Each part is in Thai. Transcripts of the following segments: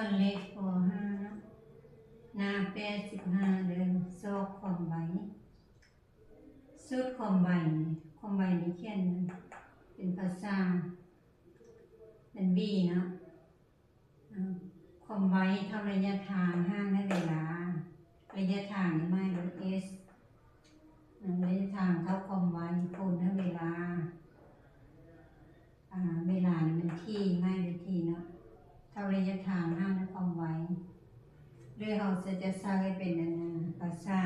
วนเล็กปห้าหน้า85เดินซอกความใบสุดความใบนี่เขียนเป็นภาษาเป็นบีเนาะความใบเท่าระยะทางห้างให้เวลาระยะทางนี่ไม่ลด s ระยะทางเท่าความใบคูณให้เวลาเวลานี่มันที่ไม่หรือที่เนาะเท่าระยะทางห้างและความไวเรื่องเราจะสร้างให้เป็นภาษา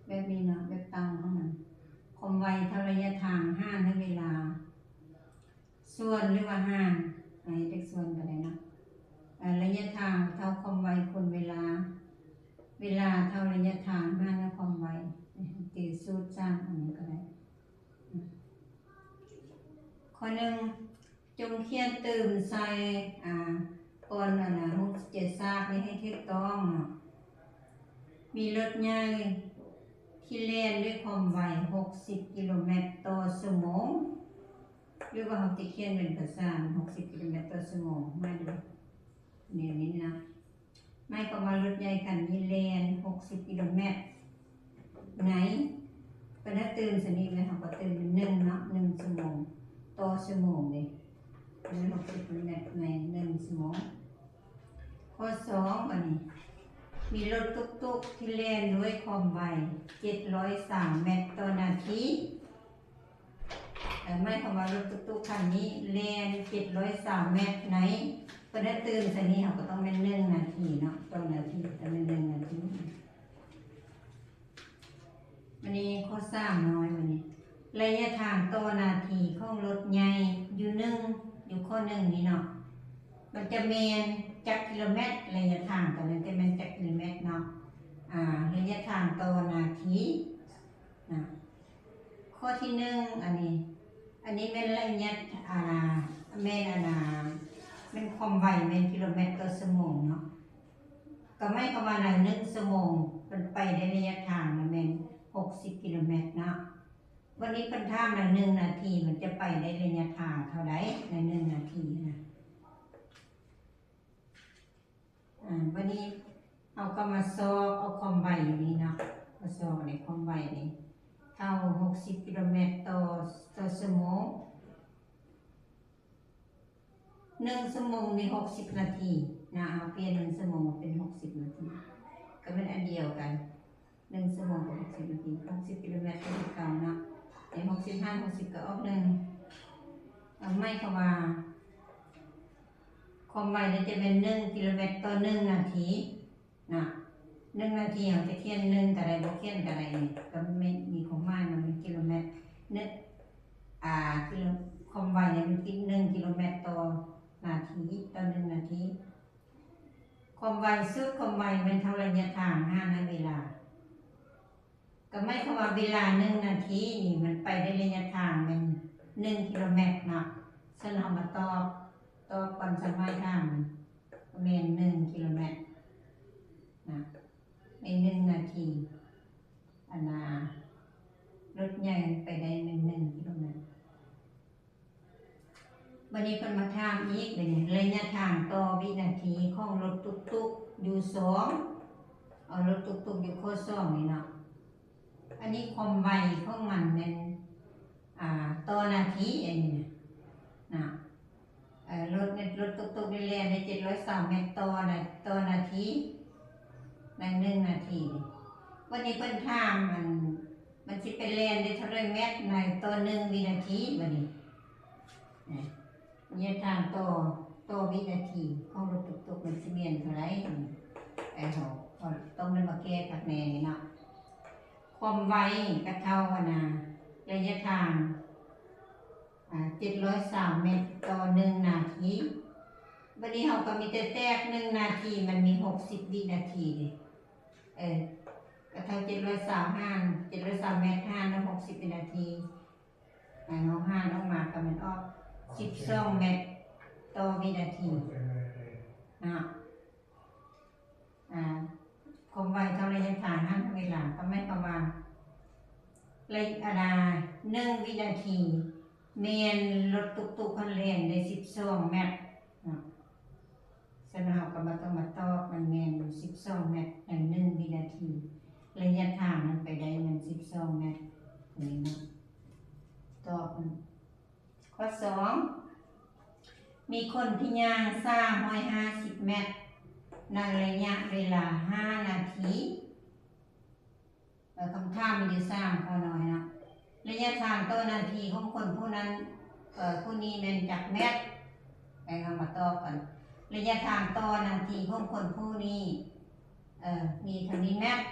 แบบนี้เนาะแบบตั้งของมันความไวเท่าระยะทางห้างและเวลาส่วนหรือว่าห้างเด็กส่วนกันเลยนะระยะทางเท่าความไวคูณเวลาเท่าระยะทางห้างและความไวตีสูตรสร้างอันนี้ก็ได้ข้อหนึ่งจงเขียนตื่นใส่ก่อนมุกเจ็ดซากนี้ให้ถูกต้องมีรถใหญ่ที่เล่นด้วยความไว60 กิโลเมตรต่อชั่วโมงหรือว่าเขาจะเขียนเป็นภาษา60 กิโลเมตรต่อชั่วโมงไม่ดูเนี่ยนี้นะไม่ก็ว่ารถใหญ่คันนี้เล่น60 กิโลเมตรไหนก็ถ้าตื่นสนิทเลยเขาก็ตื่นเป็น1 เนาะ1 ชั่วโมงต่อชั่วโมงเลย60 กิโลเมตรใน1 ชั่วโมงข้อ2อันนี้มีรถตุ๊กๆที่เล่นด้วยความไว703 เมตรต่อนาทีแต่ไม่คำว่ารถตุ๊กๆคันนี้เล่น703 เมตรไหนก็ได้ตื่นสนิทเขาก็ต้องเป็น1 นาทีเนาะต่อนาทีแต่เป็น1 นาทีวันนี้ข้อ3น้อยวันนี้ระยะทางต่อนาทีของรถใหญ่อยู่ข้อ1นี่เนาะมันจะเมนจากกิโลเมตรระยะทางตอนนั้นจะเป็นจากกิโลเมตรเนาะระยะทางต่อนาทีนะข้อที่1อันนี้เป็นระยะเป็นความไวเป็นกิโลเมตรต่อชั่วโมงเนาะก็ไม่ประมาณ1 ชั่วโมงเป็นไปได้ระยะทางเป็น60 กิโลเมตรเนาะวันนี้เป็นท่า1 นาทีมันจะไปได้ระยะทางเท่าไหร่ใน1 นาทีนะวันนี้เอาก็มาซอกเอาความไวนี้เนาะมาซอกในความไวนี้เท่า60 กิโลเมตรต่อชั่วโมง1 ชั่วโมงมี60 นาทีนะเอาเปลี่ยน1 ชั่วโมงเป็น60 นาทีก็เป็นอันเดียวกัน1 ชั่วโมงกับ60 นาที60 กิโลเมตรเป็นเก่าเนาะใน60ก็ออกไม่คำว่าความไวจะเป็น1 กิโลเมตรต่อ1 นาทีนะ1 นาทีเราจะเขียน1กับอะไรบ่เขียนกับอะไรนี่ก็ไม่มีความหมายมันเป็นกิโลเมตรความไวเนี่ยมันคิด1 กิโลเมตรต่อนาทีต่อ1 นาทีความไวสุดความไวเป็นเท่าระยะทาง5 นาทีเวลาก็ไม่คำว่าเวลา1 นาทีนี่มันไปได้ระยะทางเป็น1 กิโลเมตรเนาะฉะนั้นเรามาตอบก่อนสมัยทางเป็น1 กิโลเมตรนะใน1 นาทีรถใหญ่ไปได้1 กิโลเมตรวันนี้คนมาถามอีกเป็นระยะทางต่อวินาทีของรถตุ๊กๆอยู่2เอารถตุ๊กๆอยู่ข้อ2นี่เนาะอันนี้ความไวของมันเป็นต่อนาทีอันนี้นะรถตุ๊กๆเล่นใน703 เมตรต่อนาทีใน1 นาทีวันนี้เพิ่นถามมันสิเป็นเล่นได้เท่าไรเมตรในต่อ1 วินาทีวันนี้ระยะทางต่อวินาทีของรถตุ๊กๆมันสิเมียนเท่าไรเขาต้องมันมาแก้กับแน่นี่เนาะความไวก็เท่ากันระยะทาง703 เมตรต่อ1 นาทีวันนี้เราก็มีแต่แตก1 นาทีมันมี60 วินาทีก็เท่า703 เมตรแล้ว60 วินาทีเอา5ออกมาก็มันออก12 เมตรต่อวินาทีความไวเท่าระยะทาง5 เวลาก็ไม่ประมาณระยะ1 วินาทีเมนรถตุ๊กๆคันเล่นได้12 เมตร ฉะนั้นเราก็มาต้องมาตอกมันแมน12 เมตรใน1 วินาทีระยะทางมันไปได้มัน12 เมตรนี่นะตอกมันข้อ 2มีคนที่ย่าง350 เมตรในระยะเวลา5 นาทีคำถามมีอยู่3ข้อน้อยนะระยะทางต่อนาทีของคนผู้นั้นผู้นี้เป็นจักเมตรไปเอามาตอบกันระยะทางต่อนาทีของคนผู้นี้มีเท่านี้เมตร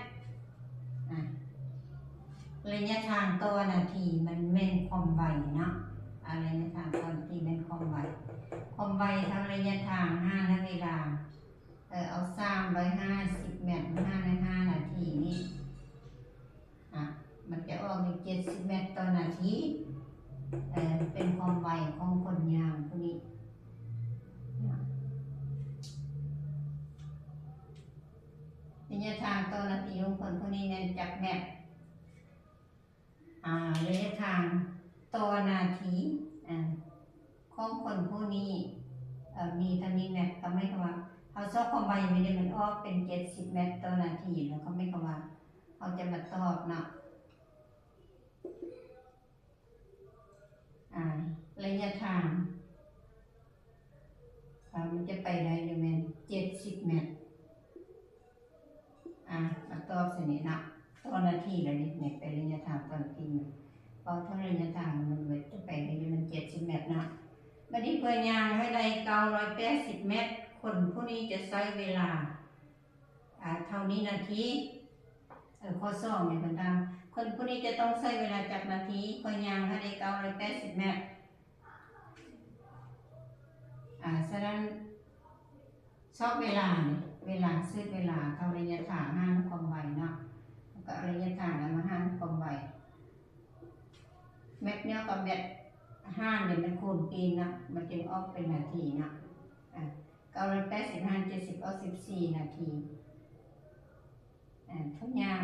ระยะทางต่อนาทีมันเม่นความไวเนาะระยะทางต่อนาทีเม่นความไวทำระยะทาง5 นาทีเอา350 เมตร5 ใน 5 นาทีนี่มันจะออกใน70 เมตรต่อนาทีเป็นความไวของคนยางพวกนี้ระยะทางต่อนาทีของคนพวกนี้เนี่ยจากเมตรระยะทางต่อนาทีของคนพวกนี้มีเท่านี้เมตรก็ไม่คำว่าเขาซอกความไวไม่ได้มันออกเป็น70 เมตรต่อนาทีแล้วเขาไม่คำว่าเขาจะมาตอบเนาะระยะทางมันจะไปได้เลยแม่น70 เมตรมาตอบสิเนี่ยเนาะต่อนาทีแล้วนี่ไประยะทางต่อนาทีเพราะถ้าระยะทางมันจะไปได้มัน70 เมตรนะบัดนี้เพื่อนยางให้ได้980 เมตรคนผู้นี้จะใช้เวลาเท่านี้นาทีข้อ2เนี่ยคนทำคนผู้นี้จะต้องใช้เวลาจากนาทีเพื่อนยางให้ได้980 เมตรฉะนั้นชอบเวลาซื้อเวลาเท่าระยะทางห้างความไวเนาะก็ระยะทางแล้วมาห้างความไวเม็ดเนี้ยกับเม็ดห้างเนี่ยมันคูณปีนะมันจึงออกเป็นนาทีนะ985 70 ออก14 นาทีทุกอย่าง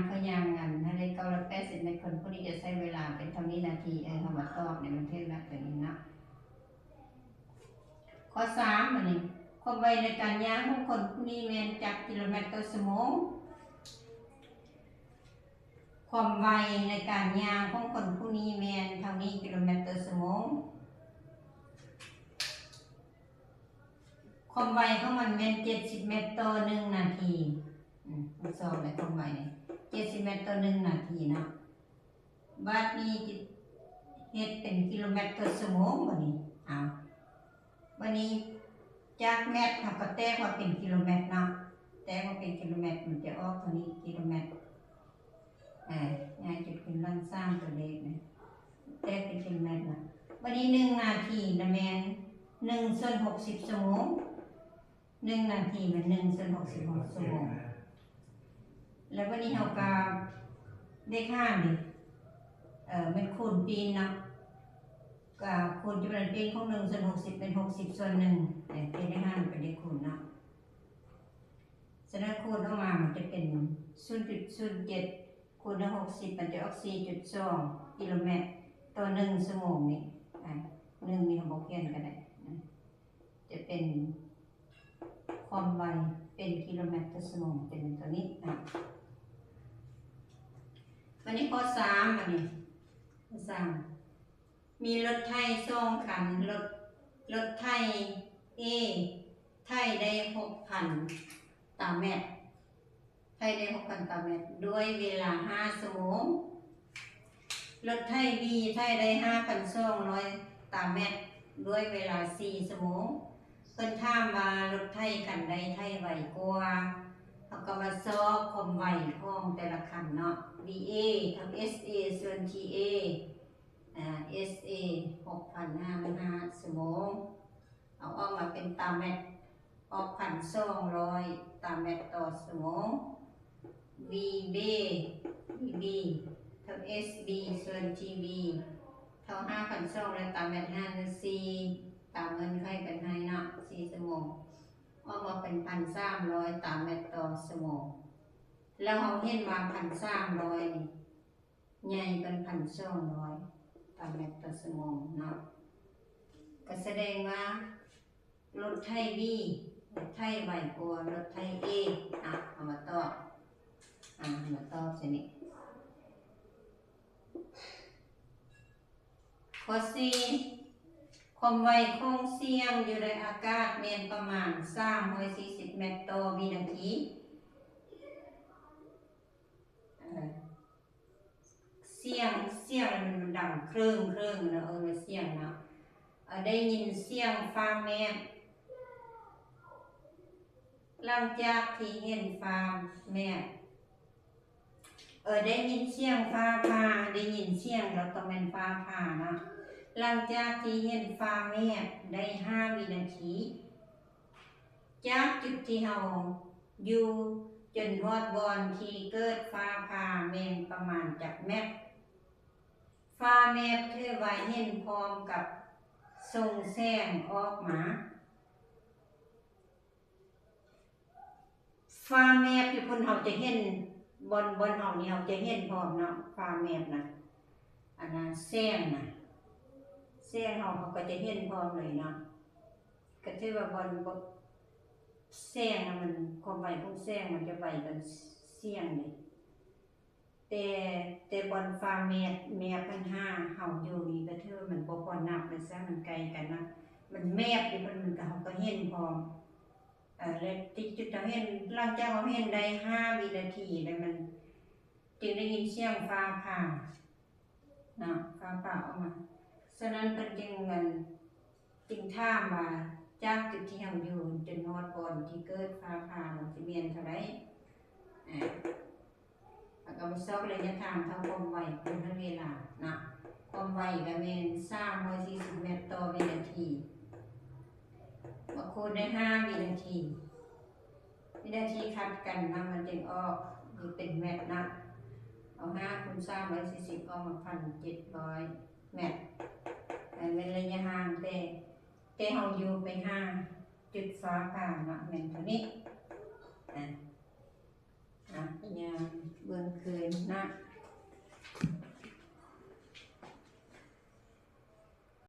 อันถ้าได้980ในคนผู้นี้จะใช้เวลาเป็นเท่านี้นาทีคำว่าตอบเนี่ยมันเท่านั้นตัวนี้นะข้อ 3อันนี้ความไวในการย่างของคนผู้นี้แมนจากกิโลเมตรต่อชั่วโมงความไวในการย่างของคนผู้นี้แมนเท่านี้กิโลเมตรต่อชั่วโมงความไวของมันแมน70 เมตรต่อ1 นาทีมันสอบในความไว70 เมตรต่อ1 นาทีนะบัดนี้เฮ็ดเป็นกิโลเมตรต่อชั่วโมงวันนี้จากเมตรค่ะก็แตกว่าเป็นกิโลเมตรเนาะแตกว่าเป็นกิโลเมตรมันจะออกเท่านี้กิโลเมตรง่ายจุดขึ้นลันสร้างตัวเลขนะแตกเป็นกิโลเมตรนะวันนี้1 นาทีนะแมน1/60 ชั่วโมง1 นาทีมัน1/66 ชั่วโมงแล้ววันนี้เราก็ได้ค่าดิมันคูณปีนเนาะก็คูณจำนวนปีของ1/60เป็น60/1เป็นได้5เป็นได้คูณเนาะฉะนั้นคูณออกมามันจะเป็น 0.07 คูณด้วย60มันจะออก 4.2 กิโลเมตรต่อ1 ชั่วโมงนี่1นี่เราบอกเขียนกันได้จะเป็นความไวเป็นกิโลเมตรต่อชั่วโมงเป็นตัวนี้วันนี้ข้อ 3อันนี้ข้อ 3มีรถไถ2 คันรถไถ A ไถได้ 6,000 ตามเมตรไถได้ 6,000 ตามเมตรด้วยเวลา5 ชั่วโมงรถไถ B ไถได้ 5,200 ตามเมตรด้วยเวลา4 ชั่วโมงเพิ่นถามว่ารถไถคันใดไถไวกว่าเขาก็มาสอบความไวของแต่ละคันเนาะ VA ทำ SA ส่วน TA SA 6,500 ชั่วโมงเอาออกมาเป็นตามเมตรออก1,200 ตามเมตรต่อชั่วโมง VB เท่า SB ส่วน GB เท่า 5,200 ตามเมตร5 4ตามเงินใครเป็นให้เนาะ4 ชั่วโมงออกมาเป็น 1,300 ตามเมตรต่อชั่วโมงแล้วเราเห็นว่า 1,300 นี่ใหญ่เป็น 1,200 ตามเมตรต่อชั่วโมงเนาะก็แสดงว่ารถไถ B รถไทยไวกว่ารถไทย A เอามาตอบมาตอบสินี่ข้อ4ความไวของเสียงอยู่ในอากาศแม่นประมาณ340 เมตรต่อวินาทีเสียงมันดังเครื่องนะเสียงนะได้ยินเสียงฟ้าแมบหลังจากที่เห็นฟ้าแมบได้ยินเสียงฟ้าผ่าได้ยินเสียงแล้วก็เป็นฟ้าผ่านะหลังจากที่เห็นฟ้าแมบได้5 วินาทีจากจุดที่เราอยู่จนฮอดบอนที่เกิดฟ้าผ่าแม่นประมาณจากแมบฟ้าแมบถือว่าเห็นพร้อมกับส่งแสงออกมาฟ้าแมบที่คนเราจะเห็นบนเฮานี่เราจะเห็นพร้อมเนาะฟ้าแมบนะอันนั้นแสงนะแสงเขาก็จะเห็นพร้อมเลยเนาะก็ถือว่าบนแสงมันความไวของแสงมันจะไวกันเสียงนี่แต่บนฟ้าแมบมันเฮาอยู่นี่ก็ถือมันบ่พอนับเลยซะมันไกลกันนะมันแมบที่มันก็เฮาก็เห็นพร้อมแล้วติดจุดเราเห็นหลังจากเราเห็นได้5 วินาทีแล้วมันจึงได้ยินเสียงฟ้าผ่านะฟ้าผ่าออกมาฉะนั้นเพิ่นจึงถามว่าจากจุดที่เราอยู่จนฮอดบอนที่เกิดฟ้าผ่ามันสิแม่นเท่าใดแล้วก็ไปซอกระยะทางเท่าความไวเป็นทั้งเวลานะความไวก็แม่น340 เมตรต่อวินาทีมาคูณได้5 วินาทีคัดกันนะมันจึงออกคือเป็นเมตรนะเอา5 คูณ 340ออกมา 1,700 เมตรเป็นระยะห่างแต่เราอยู่ไป5 จุดฟ้าผ่านะแม่นเท่านี้อย่างเบื้องคืนนะ